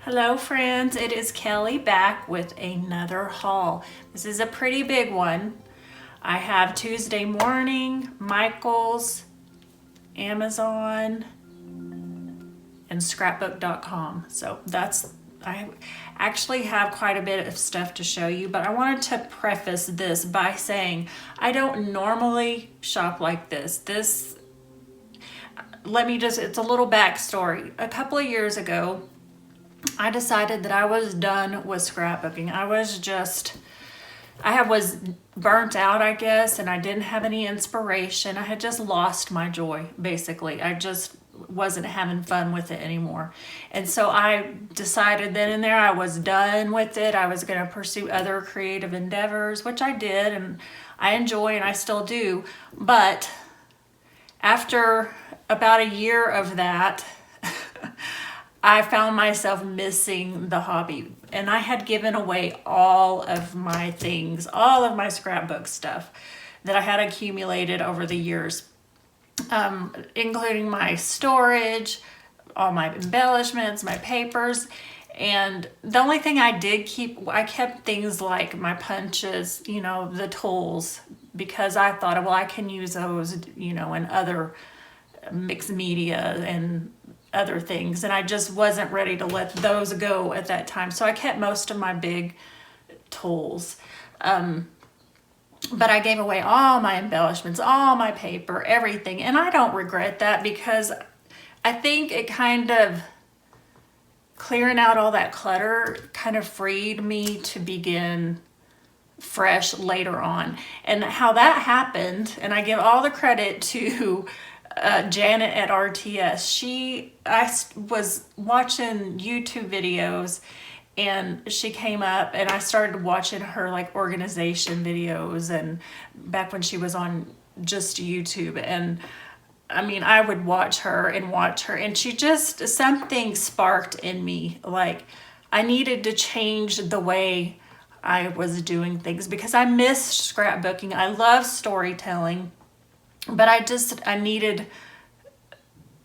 Hello friends, it is Kelly back with another haul. This is a pretty big one. I have Tuesday Morning, Michael's, Amazon, and Scrapbook.com. So I actually have quite a bit of stuff to show you, but I wanted to preface this by saying I don't normally shop like this. It's a little backstory. A couple of years ago, I decided that I was done with scrapbooking. I was burnt out, I guess, and I didn't have any inspiration. I had just lost my joy, basically. I just wasn't having fun with it anymore. And so I decided then and there I was done with it. I was going to pursue other creative endeavors, which I did, and I enjoy and I still do. But after about a year of that, I found myself missing the hobby, and I had given away all of my things, all of my scrapbook stuff that I had accumulated over the years, including my storage, all my embellishments, my papers. And the only thing I did keep, I kept things like my punches, the tools, because I thought, well, I can use those, in other mixed media and other things, and I just wasn't ready to let those go at that time. So I kept most of my big tools, but I gave away all my embellishments, all my paper, everything, and I don't regret that because I think it kind of clearing out all that clutter kind of freed me to begin fresh later on. And how that happened, and I give all the credit to Janet at RTS. I was watching YouTube videos and she came up and I started watching her like organization videos, and back when she was on just YouTube. And I mean, I would watch her and she just, something sparked in me. Like I needed to change the way I was doing things because I missed scrapbooking. I love storytelling, but I needed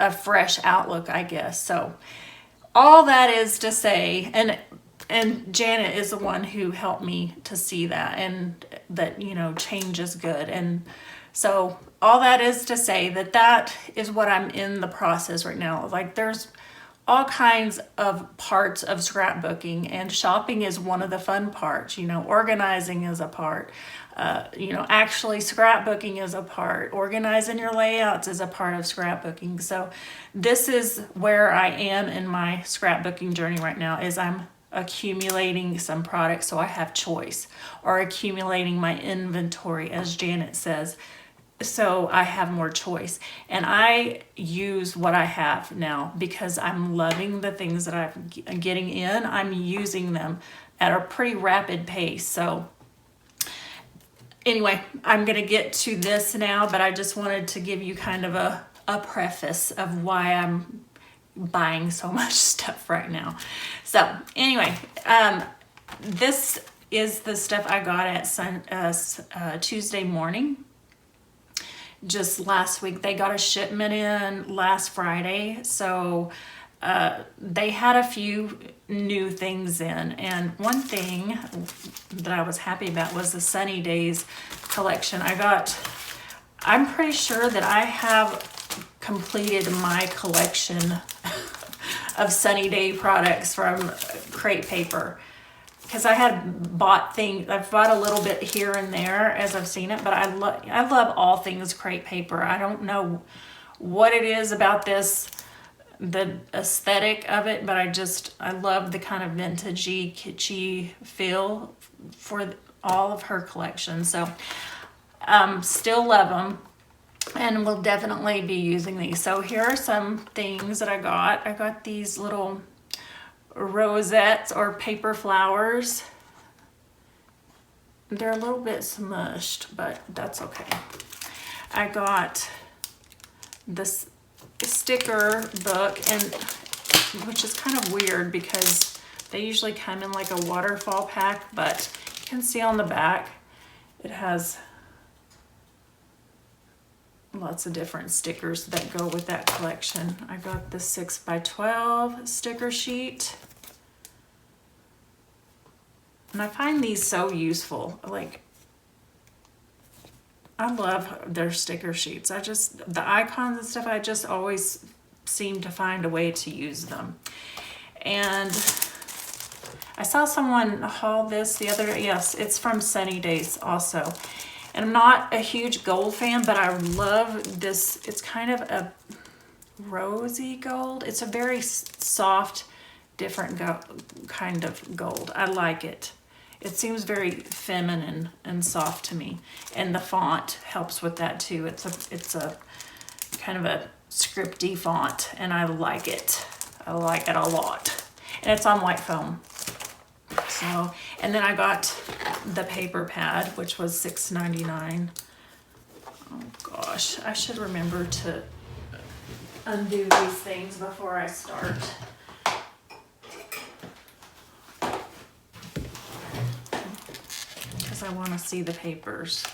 a fresh outlook, I guess. So all that is to say, and Janet is the one who helped me to see that, and that, change is good. And so all that is to say that is what I'm in the process right now. Like there's all kinds of parts of scrapbooking, and shopping is one of the fun parts. Organizing is a part. Actually scrapbooking is a part. Organizing your layouts is a part of scrapbooking. So this is where I am in my scrapbooking journey right now, is I'm accumulating some products so I have choice, or accumulating my inventory, as Janet says, so I have more choice. And I use what I have now because I'm loving the things that I'm getting in. I'm using them at a pretty rapid pace. So anyway, I'm going to get to this now, but I just wanted to give you kind of a preface of why I'm buying so much stuff right now. So anyway, this is the stuff I got at Tuesday Morning. Just last week. They got a shipment in last Friday, so they had a few new things in, and one thing that I was happy about was the Sunny Days collection. I'm pretty sure that I have completed my collection of Sunny Day products from Crate Paper, because I had bought things. I've bought a little bit here and there as I've seen it, but I love all things Crate Paper. I don't know what it is about this, the aesthetic of it, but I love the kind of vintagey, kitschy feel for all of her collection. So still love them, and we'll definitely be using these. So here are some things that I got. I got these little rosettes or paper flowers. They're a little bit smushed, but that's okay. I got this sticker book, and which is kind of weird because they usually come in like a waterfall pack, but you can see on the back it has lots of different stickers that go with that collection. I got the 6x12 sticker sheet. And I find these so useful. Like, I love their sticker sheets. The icons and stuff, I just always seem to find a way to use them. And I saw someone haul this the other day. Yes, it's from Sunny Days also. And I'm not a huge gold fan, but I love this. It's kind of a rosy gold. It's a very soft, different kind of gold. I like it. It seems very feminine and soft to me. And the font helps with that too. It's a kind of a scripty font, and I like it. I like it a lot. And it's on white foam. So, and then I got the paper pad, which was $6.99. Oh gosh, I should remember to undo these things before I start. Because I want to see the papers.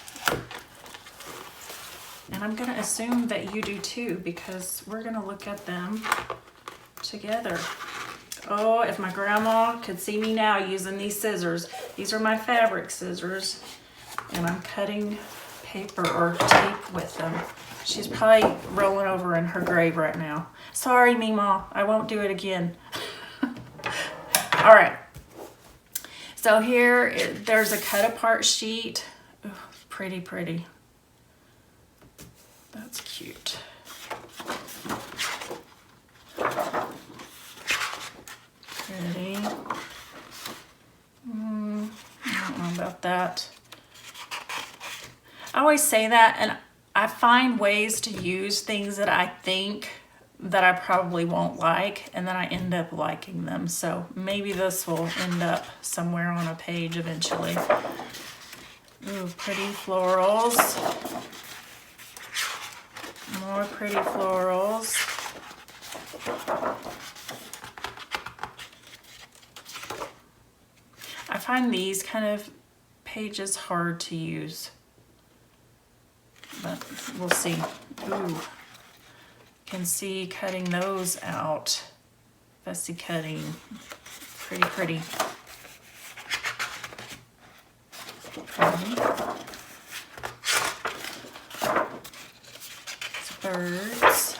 And I'm going to assume that you do too, because we're going to look at them together. Oh, if my grandma could see me now using these scissors. These are my fabric scissors. And I'm cutting paper or tape with them. She's probably rolling over in her grave right now. Sorry, Meemaw. I won't do it again. All right. So here, there's a cut apart sheet. Ooh, pretty, pretty. That's cute. Pretty. I don't know about that. I always say that, and I find ways to use things that I think that I probably won't like, and then I end up liking them. So maybe this will end up somewhere on a page eventually. Ooh, pretty florals. More pretty florals. I find these kind of pages hard to use, but we'll see. Ooh, can see cutting those out. Fussy cutting, pretty, pretty. Birds.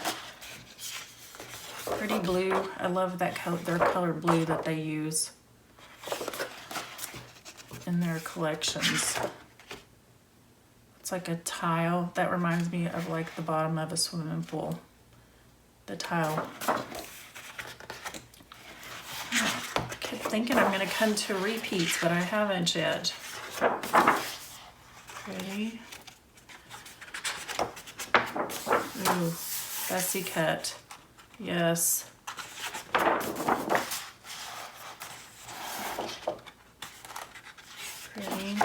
Pretty blue. I love that color, their color blue that they use in their collections. It's like a tile. That reminds me of like the bottom of a swimming pool. The tile. I kept thinking I'm going to come to repeats, but I haven't yet. Pretty. Ooh, fussy cut. Yes. Pretty.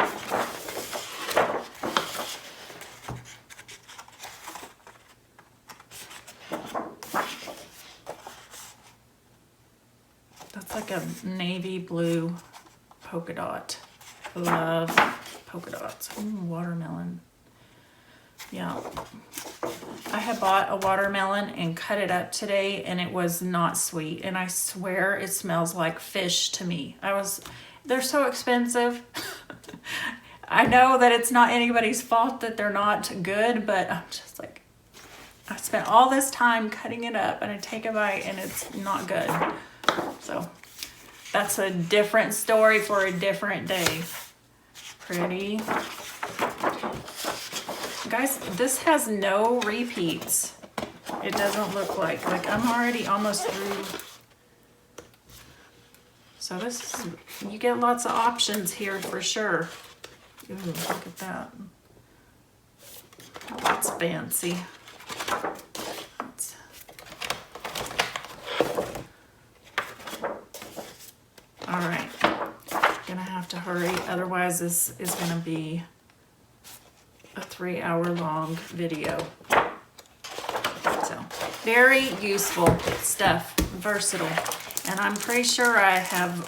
That's like a navy blue polka dot. Love polka dots. Ooh, watermelon. Yeah. I had bought a watermelon and cut it up today, and it was not sweet. And I swear it smells like fish to me. They're so expensive. I know that it's not anybody's fault that they're not good, but I'm just like, I spent all this time cutting it up and I take a bite and it's not good. So that's a different story for a different day. Pretty. Guys, this has no repeats. It doesn't look like I'm already almost through. So this is, you get lots of options here for sure. Ooh, look at that. That's fancy. All right, gonna have to hurry. Otherwise this is gonna be a 3-hour-long video. So, very useful stuff, versatile. And I'm pretty sure I have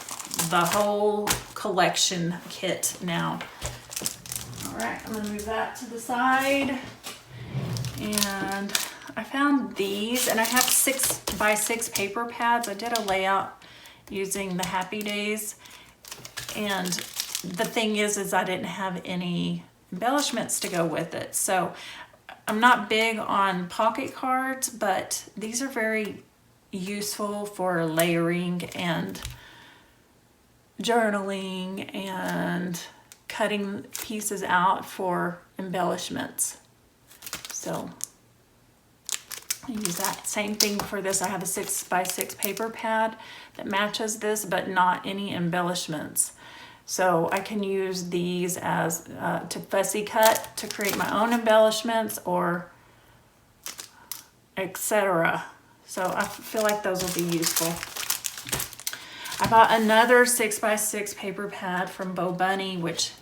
the whole collection kit now. All right, I'm gonna move that to the side. And I found these, and I have 6x6 paper pads. I did a layout using the Happy Days. And the thing is I didn't have any embellishments to go with it. So I'm not big on pocket cards, but these are very useful for layering and journaling and cutting pieces out for embellishments. So I use that same thing for this. I have a 6x6 paper pad that matches this, but not any embellishments. So I can use these as to fussy cut to create my own embellishments or etc. So I feel like those will be useful. I bought another 6x6 paper pad from Bo Bunny, which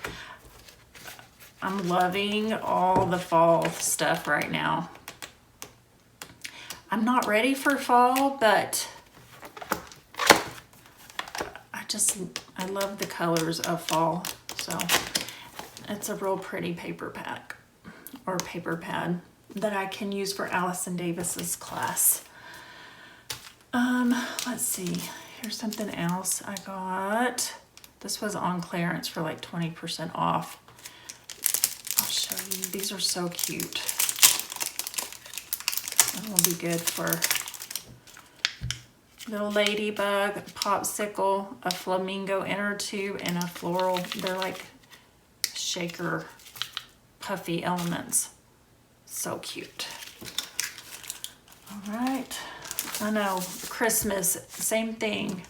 I'm loving all the fall stuff right now. I'm not ready for fall, but I love the colors of fall. So it's a real pretty paper pack or paper pad that I can use for Allison Davis's class. Let's see, here's something else I got. This was on clearance for like 20% off. I'll show you, these are so cute. That will be good for little ladybug, popsicle, a flamingo inner tube, and a floral. They're like shaker puffy elements. So cute. All right. I know, Christmas, same thing.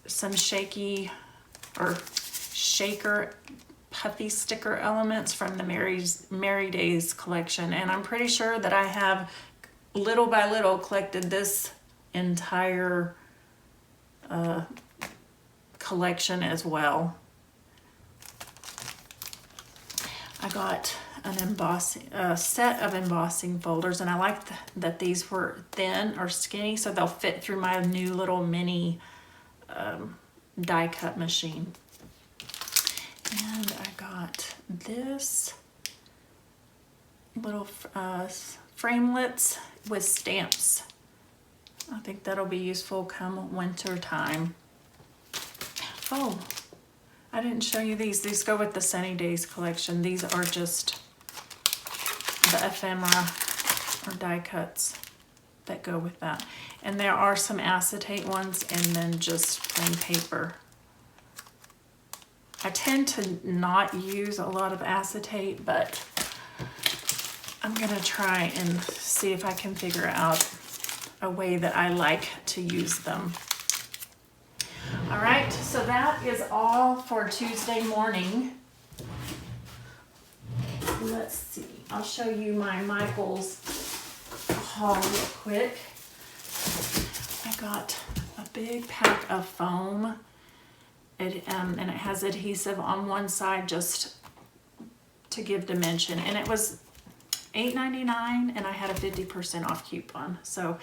Some shaky or shaker puffy sticker elements from the Merry Days collection. And I'm pretty sure that I have little by little collected this entire collection as well. I got an set of embossing folders, and I like that these were thin or skinny, so they'll fit through my new little mini die cut machine. And I got this little framelits with stamps. I think that'll be useful come winter time. Oh, I didn't show you these. These go with the Sunny Days collection. These are just the ephemera or die cuts that go with that. And there are some acetate ones and then just plain paper. I tend to not use a lot of acetate, but I'm gonna try and see if I can figure out a way that I like to use them. All right, so that is all for Tuesday morning. Let's see, I'll show you my Michaels haul real quick. I got a big pack of foam. And it has adhesive on one side just to give dimension. And it was $8.99 and I had a 50% off coupon. So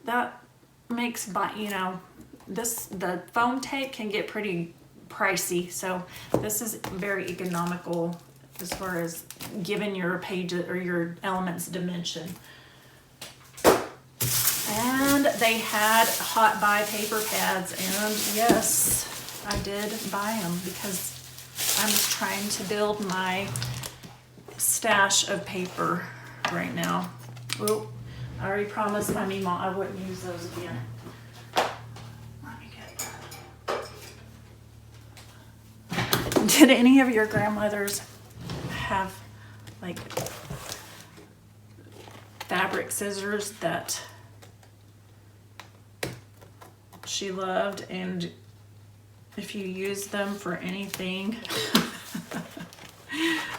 that makes, the foam tape can get pretty pricey. So this is very economical as far as giving your pages or your elements dimension. And they had hot buy paper pads, and yes, I did buy them because I'm trying to build my stash of paper right now. Oh, I already promised my Mima I wouldn't use those again. Let me get that. Did any of your grandmothers have like fabric scissors that she loved, and if you use them for anything,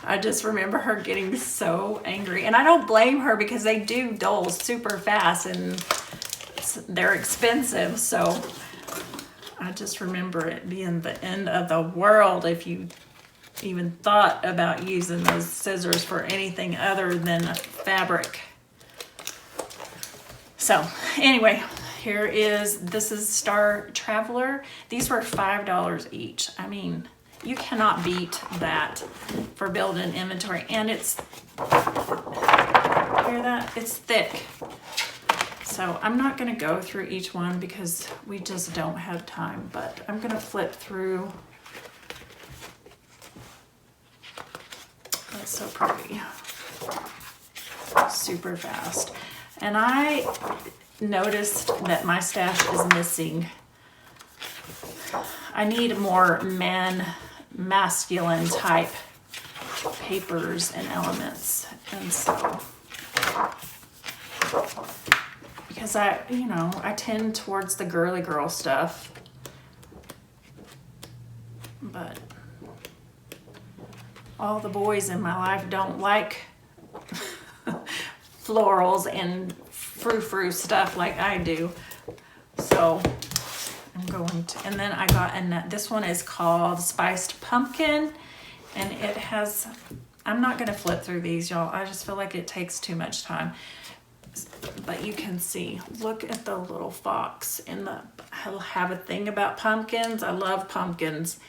I just remember her getting so angry. And I don't blame her because they do dull super fast and they're expensive. So I just remember it being the end of the world if you even thought about using those scissors for anything other than fabric. So anyway, this is Star Traveler. These were $5 each. I mean, you cannot beat that for building inventory. And it's, hear that? It's thick. So I'm not gonna go through each one because we just don't have time, but I'm gonna flip through It's so pretty. Super fast. And I noticed that my stash is missing. I need more masculine type papers and elements. And so, because I tend towards the girly girl stuff, but all the boys in my life don't like florals and frou-frou stuff like I do. So I'm going to, and then I got, this one is called Spiced Pumpkin, and it has, I'm not going to flip through these, y'all. I just feel like it takes too much time. But you can see, look at the little fox I have a thing about pumpkins. I love pumpkins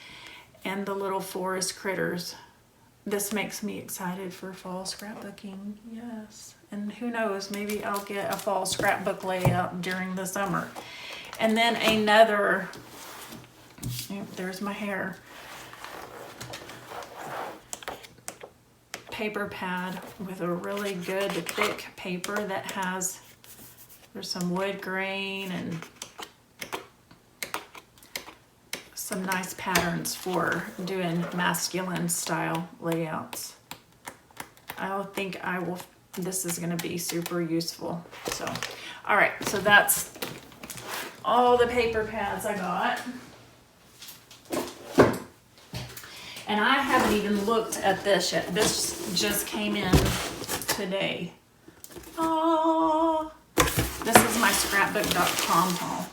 and the little forest critters. This makes me excited for fall scrapbooking. Yes. And who knows, maybe I'll get a fall scrapbook layout during the summer. And then another, there's my hair, paper pad with a really good thick paper that has, there's some wood grain and some nice patterns for doing masculine style layouts. I think this is going to be super useful. So, all right, so that's all the paper pads I got. And I haven't even looked at this yet. This just came in today. Oh, this is my scrapbook.com haul.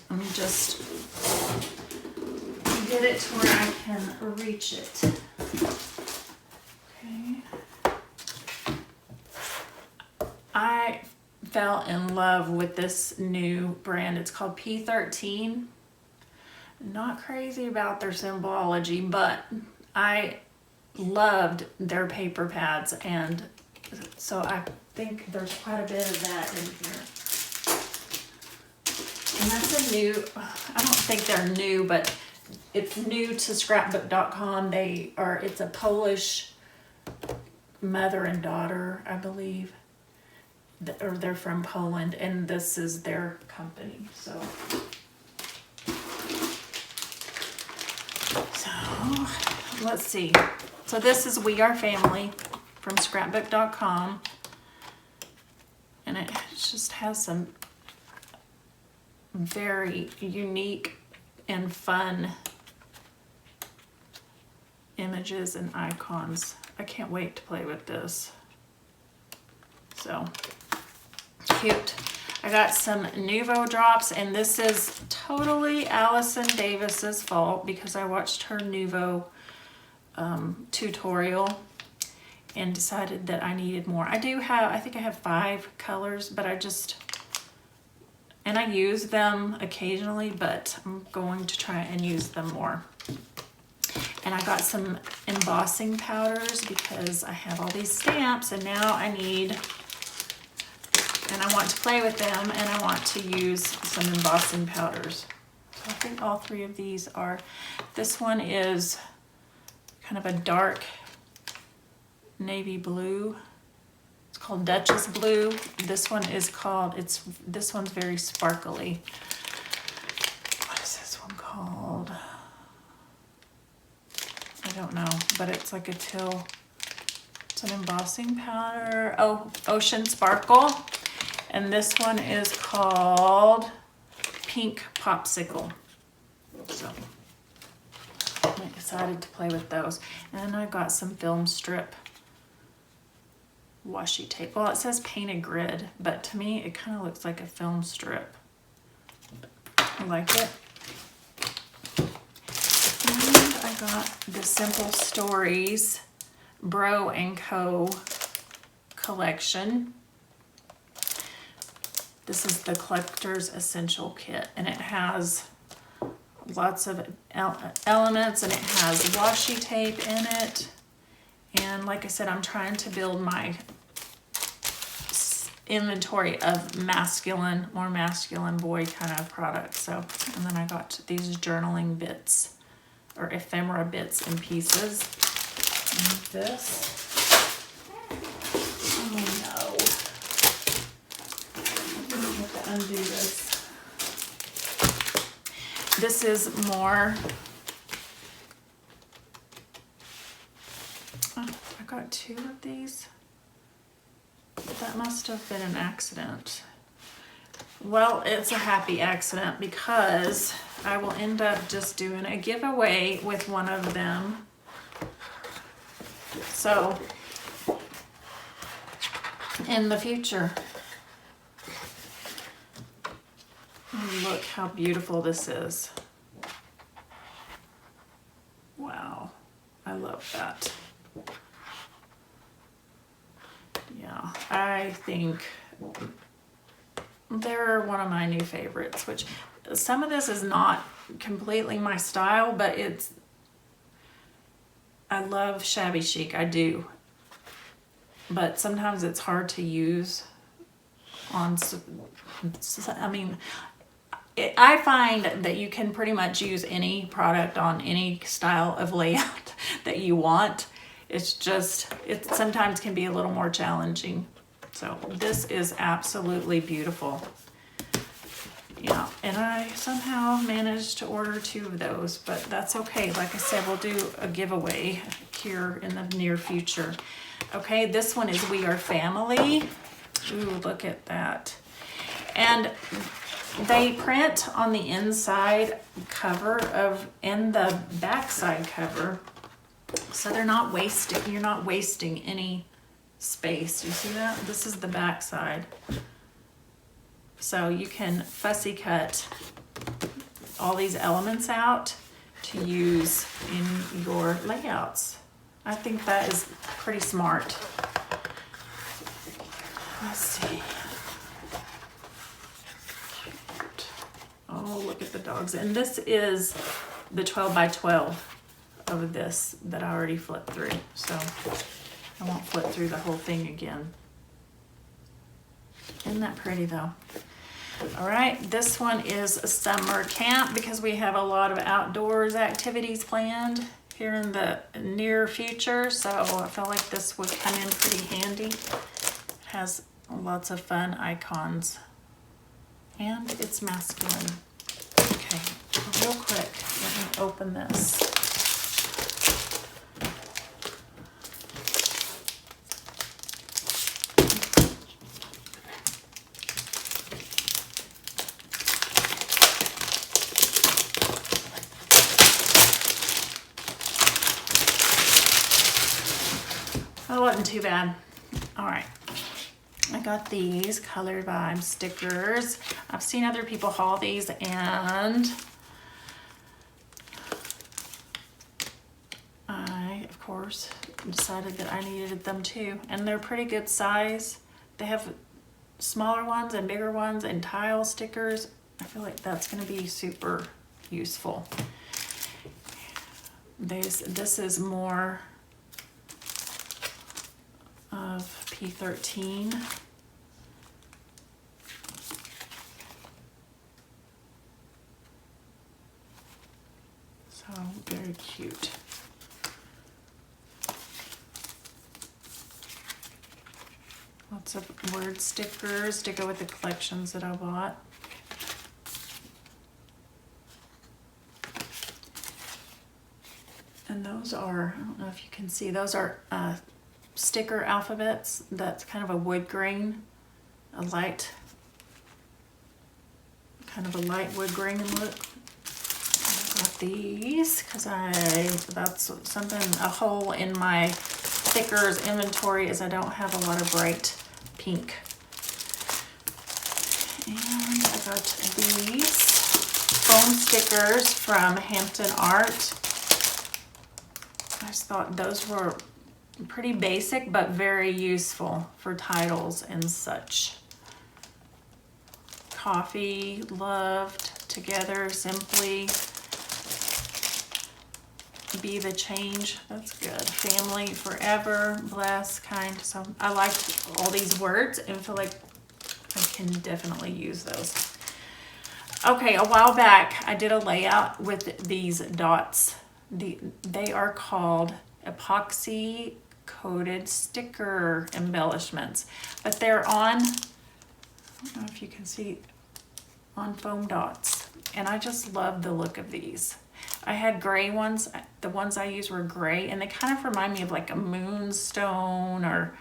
Let me just get it to where I can reach it. Okay. I fell in love with this new brand. It's called P13. Not crazy about their symbology, but I loved their paper pads, and so I think there's quite a bit of that in here. And that's a new, I don't think they're new, but it's new to scrapbook.com. It's a Polish mother and daughter, I believe. Or they're from Poland, and this is their company. So let's see. So this is We Are Family from scrapbook.com, and it just has some very unique and fun images and icons. I can't wait to play with this. So cute. I got some Nuvo drops, and this is totally Allison Davis's fault because I watched her Nuvo tutorial and decided that I needed more. I think I have 5 colors, but and I use them occasionally, but I'm going to try and use them more. And I got some embossing powders because I have all these stamps, and now I want to play with them, and I want to use some embossing powders. So I think all 3 of these are, this one is kind of a dark navy blue. It's called Duchess Blue. This one is called, this one's very sparkly. What is this one called? I don't know, but it's like a teal, it's an embossing powder. Oh, Ocean Sparkle. And this one is called Pink Popsicle. So I'm excited to play with those. And I got some film strip washi tape. Well, it says painted grid, but to me it kind of looks like a film strip. I like it. And I got the Simple Stories Bro & Co. collection. This is the Collector's Essential Kit, and it has lots of elements, and it has washi tape in it. And like I said, I'm trying to build my inventory of more masculine boy kind of products. So, and then I got these journaling bits or ephemera bits and pieces. And this. Oh no. I have to undo this. This is more. Oh, I got 2 of these. That must have been an accident. Well, it's a happy accident because I will end up just doing a giveaway with one of them. So, in the future. Look how beautiful this is. Wow, I love that. Yeah, I think they're one of my new favorites, which some of this is not completely my style, but I love shabby chic, I do. But sometimes it's hard to use on, I mean, I find that you can pretty much use any product on any style of layout that you want. It's just, it sometimes can be a little more challenging. So this is absolutely beautiful. Yeah, and I somehow managed to order 2 of those, but that's okay. Like I said, we'll do a giveaway here in the near future. Okay, this one is We Are Family. Ooh, look at that. And they print on the inside cover and the backside cover, so they're not wasting, you're not wasting any space. You see that? This is the backside. So you can fussy cut all these elements out to use in your layouts. I think that is pretty smart. Let's see. Oh, look at the dogs. And this is the 12 by 12 of this that I already flipped through. So I won't flip through the whole thing again. Isn't that pretty though? All right, this one is a summer camp because we have a lot of outdoors activities planned here in the near future. So I felt like this would come in pretty handy. It has lots of fun icons and it's masculine. Okay, real quick, let me open this. That wasn't too bad. All right. I got these Color Vibe stickers. I've seen other people haul these and I, of course, decided that I needed them too. And they're pretty good size. They have smaller ones and bigger ones and tile stickers. I feel like that's going to be super useful. This is more of P13. So very cute. Lots of word stickers to go with the collections that I bought. And those are, I don't know if you can see, those are sticker alphabets. That's kind of a wood grain, a light, kind of a light wood grain look. I got these because that's something, a hole in my stickers inventory is I don't have a lot of bright pink. And I got these foam stickers from Hampton Art. I just thought those were pretty basic but very useful for titles and such. Coffee, loved, together, simply, be the change. That's good. Family, forever, bless, kind. So I liked all these words and feel like I can definitely use those. Okay, a while back I did a layout with these dots. They are called epoxy coated sticker embellishments, but they're on, I don't know if you can see, on foam dots. And I just love the look of these. I had gray ones. The ones I used were gray, and they kind of remind me of like a moonstone, or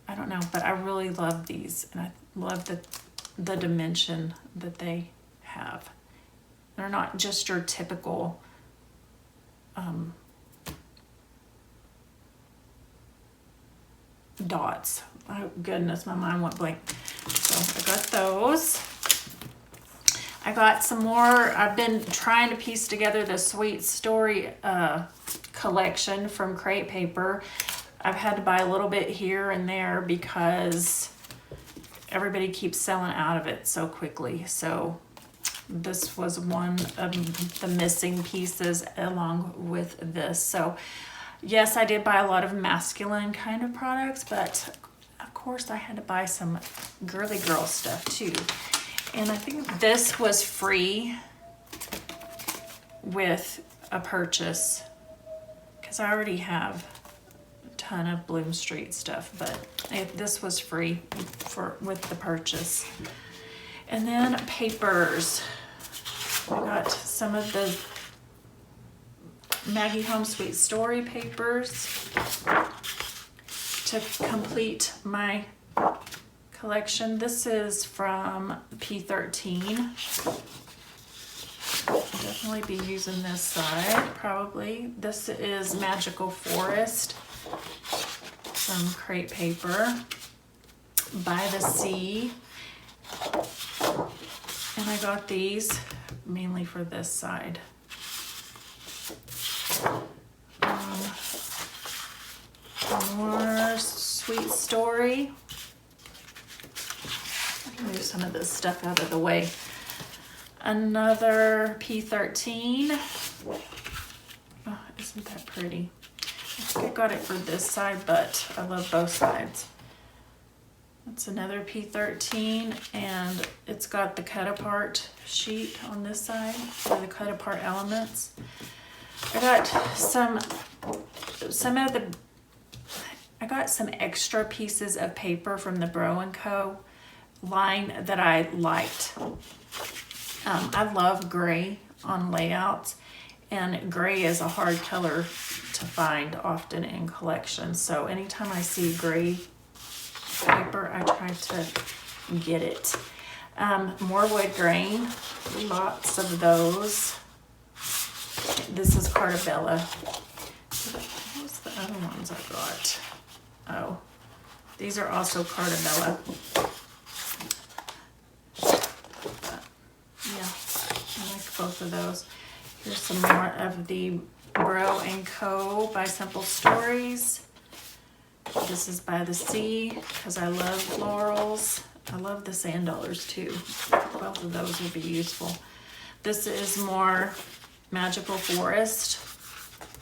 I don't know, but I really love these, and I love the dimension that they have. They're not just your typical dots. Oh goodness, my mind went blank. So I got those. I got some more. I've been trying to piece together the Sweet Story collection from Crate Paper. I've had to buy a little bit here and there because everybody keeps selling out of it so quickly. So this was one of the missing pieces along with this. So yes, I did buy a lot of masculine kind of products, but of course I had to buy some girly girl stuff too. And I think this was free with a purchase because I already have a ton of Bloom Street stuff, but this was free with the purchase. And then papers. I got some of the Maggie Home Sweet Story papers to complete my collection. This is from P13. I'll definitely be using this side, probably. This is Magical Forest from Crate Paper, By the Sea. And I got these mainly for this side. More Sweet Story. Move some of this stuff out of the way. Another P13. Oh, isn't that pretty? I think I got it for this side, but I love both sides. That's another P13, and it's got the cut apart sheet on this side for the cut apart elements. I got some extra pieces of paper from the Bro & Co. line that I liked. I love gray on layouts, and gray is a hard color to find often in collections. So anytime I see gray paper, I try to get it. More wood grain, lots of those. This is Cartabella. What was the other ones I got? Oh, these are also Cartabella. Yeah, I like both of those. Here's some more of the Bro & Co. by Simple Stories. This is By the Sea because I love florals. I love the sand dollars too. Both of those will be useful. This is more Magical Forest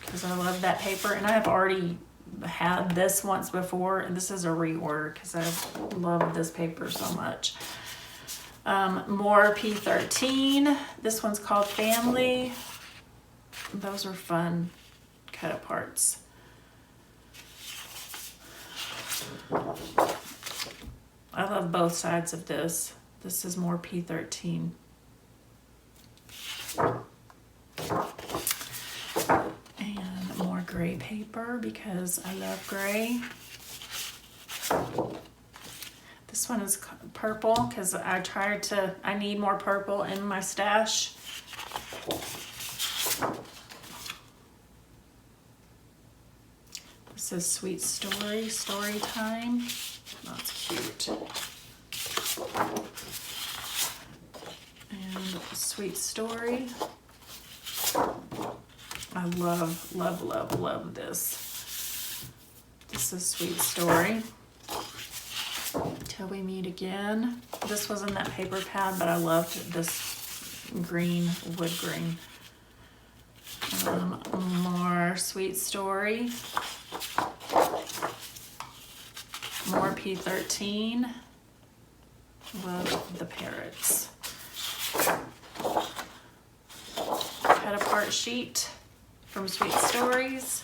because I love that paper, and I have already had this once before, and this is a reorder because I love this paper so much. More P13. This one's called Family. Those are fun cut aparts. I love both sides of this. This is more P13. And more gray paper because I love gray. This one is purple because I need more purple in my stash. This is Sweet Story, Story Time. That's cute. And Sweet Story. I love, love, love, love this. This is Sweet Story. Till We Meet Again. This wasn't that paper pad, but I loved this green, wood green. More Sweet Story. More P13. Love the parrots. Cut apart sheet from Sweet Stories.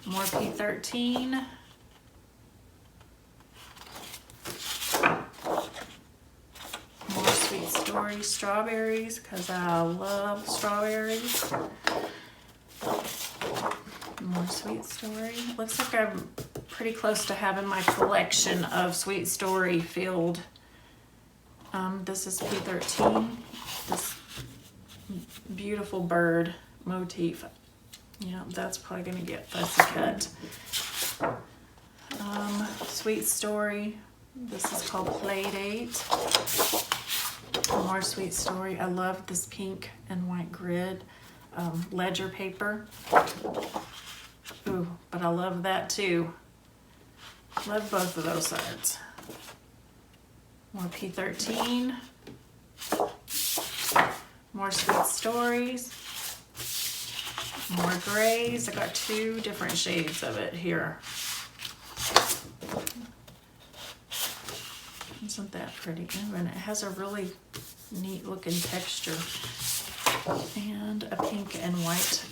More P13. More Sweet Story strawberries, because I love strawberries. More Sweet Story. Looks like I'm pretty close to having my collection of Sweet Story filled. This is P13. This beautiful bird motif. Yeah, that's probably going to get fussy cut. Sweet Story. This is called Playdate. More Sweet Story. I love this pink and white grid ledger paper. Ooh, but I love that too. Love both of those sides. More P13. More Sweet Stories. More grays. I got 2 different shades of it here. Isn't that pretty? Ooh, and it has a really neat looking texture. And a pink and white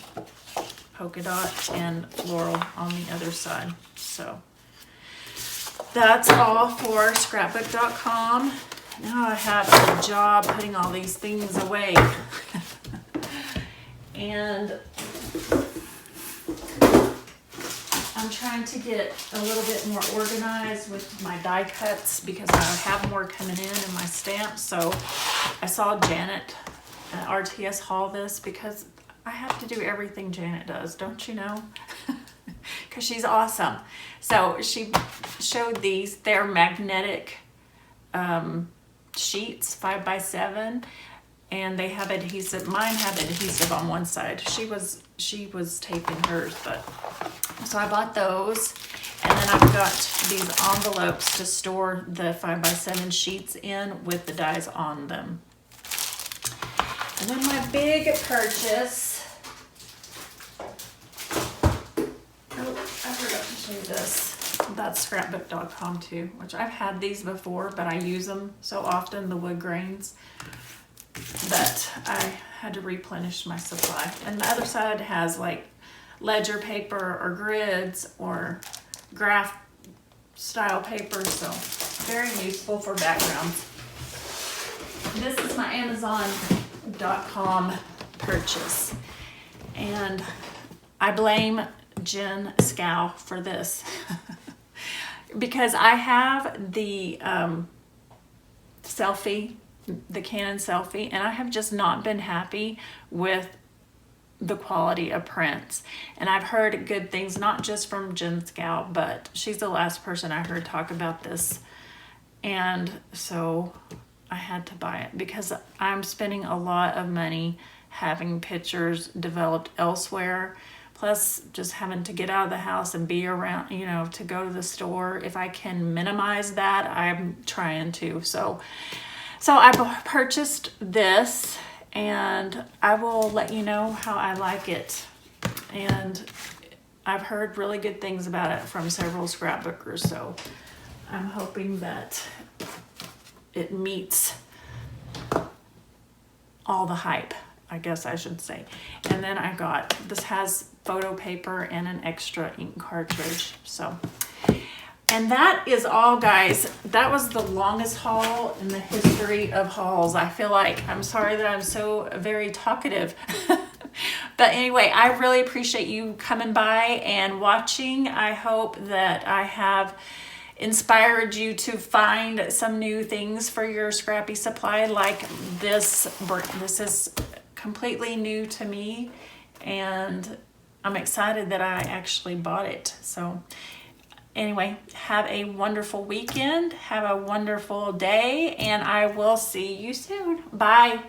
polka dot and floral on the other side. So that's all for scrapbook.com. Now I have a job putting all these things away. And I'm trying to get a little bit more organized with my die cuts because I have more coming in my stamps. So I saw Janet at RTS haul this because I have to do everything Janet does, don't you know? Because she's awesome. So she showed these. They're magnetic sheets, 5x7, and they have adhesive. Mine have adhesive on one side. She was taping hers, but so I bought those, and then I've got these envelopes to store the 5x7 sheets in with the dies on them. And then my big purchase. Oh, I forgot to show you this. That's scrapbook.com too, which I've had these before, but I use them so often, the wood grains, that I had to replenish my supply. And the other side has like ledger paper or grids or graph style paper, so very useful for backgrounds. This is my Amazon.com purchase, and I blame Jen Scow for this because I have the selfie, the Canon selfie, and I have just not been happy with the quality of prints. And I've heard good things, not just from Jen Scow, but she's the last person I heard talk about this. And so I had to buy it because I'm spending a lot of money having pictures developed elsewhere, plus just having to get out of the house and be around, you know, to go to the store. If I can minimize that, I'm trying to. So I purchased this, and I will let you know how I like it. And I've heard really good things about it from several scrapbookers, so I'm hoping that it meets all the hype, I guess I should say. And then I got, this has photo paper and an extra ink cartridge. So, and that is all, guys. That was the longest haul in the history of hauls. I feel like, I'm sorry that I'm so very talkative. But anyway, I really appreciate you coming by and watching. I hope that I have inspired you to find some new things for your scrappy supply like this. This is completely new to me, and I'm excited that I actually bought it. So anyway, have a wonderful weekend, have a wonderful day, and I will see you soon. Bye.